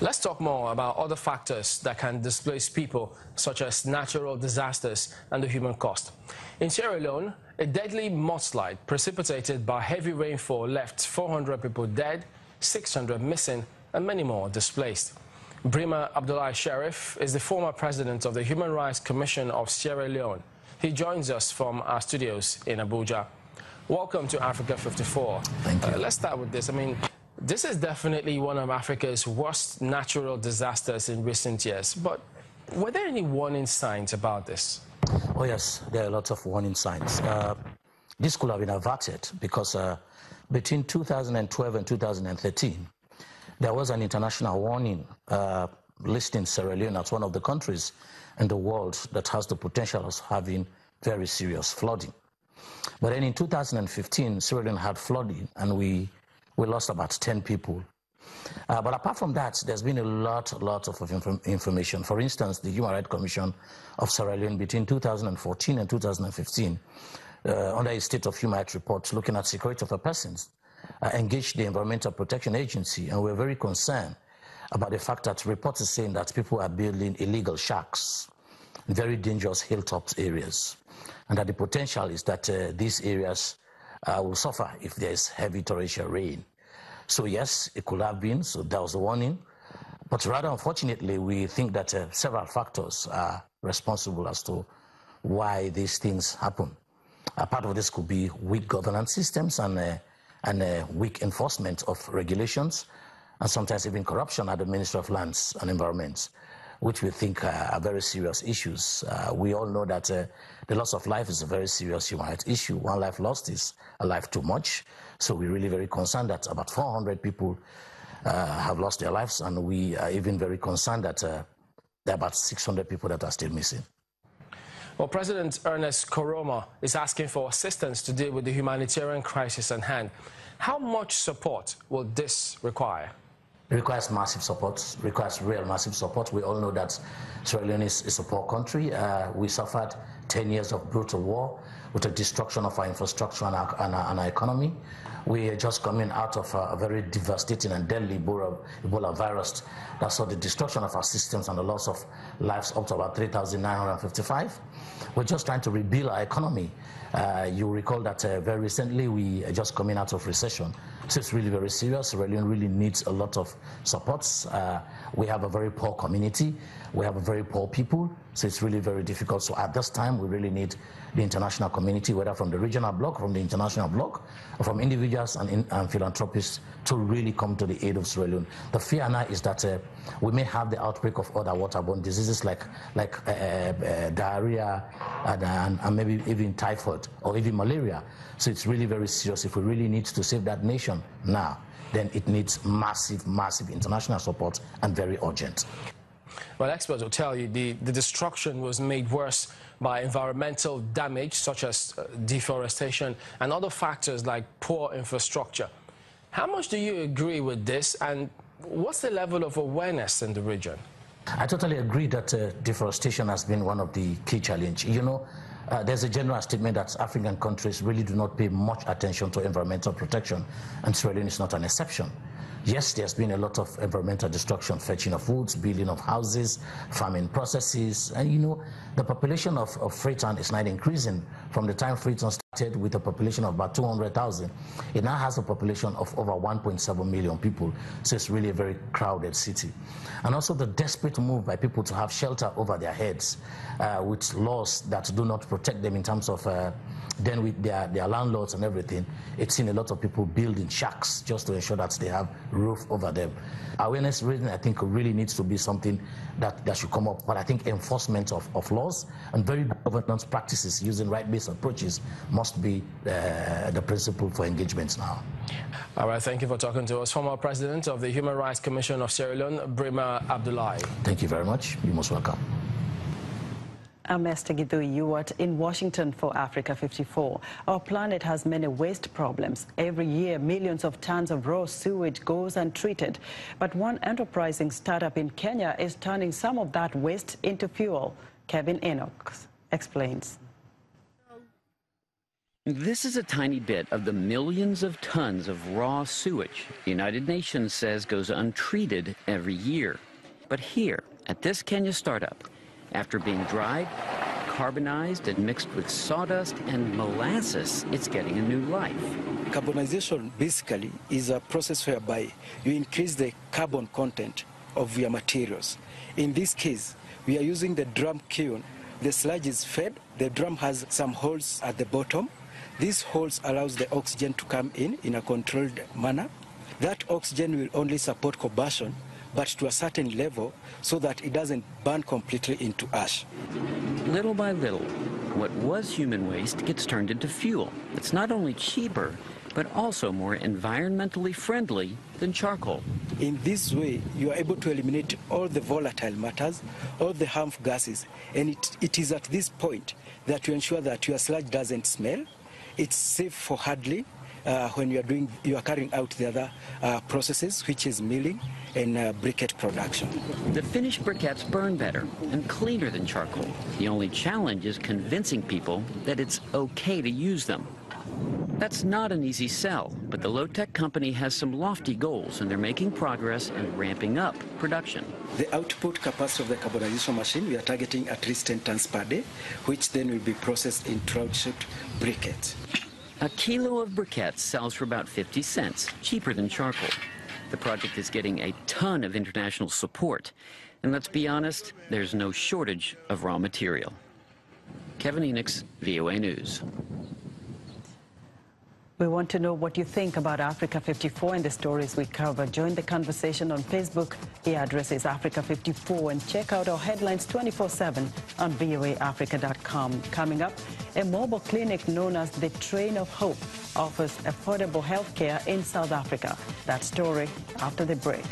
Let's talk more about other factors that can displace people, such as natural disasters and the human cost. In Sierra Leone, a deadly mudslide precipitated by heavy rainfall left 400 people dead, 600 missing, and many more displaced. Brima Abdullahi Sheriff is the former president of the Human Rights Commission of Sierra Leone. He joins us from our studios in Abuja. Welcome to Africa 54. Thank you. Let's start with this. This is definitely one of Africa's worst natural disasters in recent years. But were there any warning signs about this? Oh, yes, there are lots of warning signs. This could have been averted because between 2012 and 2013, there was an international warning listing Sierra Leone as one of the countries in the world that has the potential of having very serious flooding. But then in 2015, Sierra Leone had flooding, and we lost about 10 people. But apart from that, there's been a lot of information. For instance, the Human Rights Commission of Sierra Leone between 2014 and 2015, under a State of Human Rights report looking at security of persons, engaged the Environmental Protection Agency, and we're very concerned about the fact that reports are saying that people are building illegal shacks in very dangerous hilltops areas, and that the potential is that these areas will suffer if there is heavy torrential rain. So yes, it could have been, so that was a warning. But rather unfortunately, we think that several factors are responsible as to why these things happen. Part of this could be weak governance systems and weak enforcement of regulations, and sometimes even corruption at the Ministry of Lands and Environment, which we think are very serious issues. We all know that the loss of life is a very serious human rights issue. One life lost is a life too much. So we're really very concerned that about 400 people have lost their lives, and we are even very concerned that there are about 600 people that are still missing. Well, President Ernest Koroma is asking for assistance to deal with the humanitarian crisis at hand. How much support will this require? It requires massive support, requires real massive support. We all know that Sierra Leone is a poor country. We suffered 10 years of brutal war with the destruction of our infrastructure and our economy. We are just coming out of a very devastating and deadly Ebola virus that saw the destruction of our systems and the loss of lives up to about 3,955. We're just trying to rebuild our economy. You recall that very recently we are just coming out of recession. So it's really very serious. Sierra Leone really needs a lot of supports. We have a very poor community. We have a very poor people. So it's really very difficult. So at this time, we really need the international community, whether from the regional bloc, from the international bloc, or from individuals and philanthropists, to really come to the aid of Sierra Leone. The fear now is that we may have the outbreak of other waterborne diseases like diarrhea and maybe even typhoid or even malaria. So it's really very serious. If we really need to save that nation now, then it needs massive international support, and very urgent. Well, experts will tell you the destruction was made worse by environmental damage, such as deforestation and other factors like poor infrastructure. How much do you agree with this, and what's the level of awareness in the region? I totally agree that deforestation has been one of the key challenges. You know, there's a general statement that African countries really do not pay much attention to environmental protection, and Sierra Leone is not an exception. Yes, there's been a lot of environmental destruction, fetching of woods, building of houses, farming processes, and you know, the population of Freetown is not increasing. From the time Freetown started with a population of about 200,000, it now has a population of over 1.7 million people, so it's really a very crowded city. And also the desperate move by people to have shelter over their heads with laws that do not protect them in terms of then with their landlords and everything. It's seen a lot of people building shacks just to ensure that they have roof over them. Awareness raising, I think, really needs to be something that should come up. But I think enforcement of laws and very good governance practices using right-based approaches must be the principle for engagements now. All right, thank you for talking to us. Former President of the Human Rights Commission of Sierra Leone, Brima Abdullahi. Thank you very much. You're most welcome. I'm Esther Gidui. You are in Washington for Africa 54. Our planet has many waste problems. Every year, millions of tons of raw sewage goes untreated. But one enterprising startup in Kenya is turning some of that waste into fuel. Kevin Enoch explains. This is a tiny bit of the millions of tons of raw sewage the United Nations says goes untreated every year. But here, at this Kenya startup, after being dried, carbonized, and mixed with sawdust and molasses, it's getting a new life. Carbonization basically is a process whereby you increase the carbon content of your materials. In this case, we are using the drum kiln. The sludge is fed. The drum has some holes at the bottom. These holes allows the oxygen to come in a controlled manner. That oxygen will only support combustion, but to a certain level so that it doesn't burn completely into ash. Little by little, what was human waste gets turned into fuel. It's not only cheaper, but also more environmentally friendly than charcoal. In this way, you are able to eliminate all the volatile matters, all the harmful gases, and it is at this point that you ensure that your sludge doesn't smell. It's safe for handling when you are carrying out the other processes, which is milling and briquette production. The finished briquettes burn better and cleaner than charcoal. The only challenge is convincing people that it's okay to use them. That's not an easy sell, but the low-tech company has some lofty goals, and they're making progress and ramping up production. The output capacity of the carbonization machine, we are targeting at least 10 tons per day, which then will be processed in trout-shaped briquettes. A kilo of briquettes sells for about 50 cents, cheaper than charcoal. The project is getting a ton of international support, and let's be honest, there's no shortage of raw material. Kevin Enix, VOA News. We want to know what you think about Africa 54 and the stories we cover. Join the conversation on Facebook. The address is Africa54, and check out our headlines 24/7 on voaafrica.com. Coming up, a mobile clinic known as the Train of Hope offers affordable health care in South Africa. That story after the break.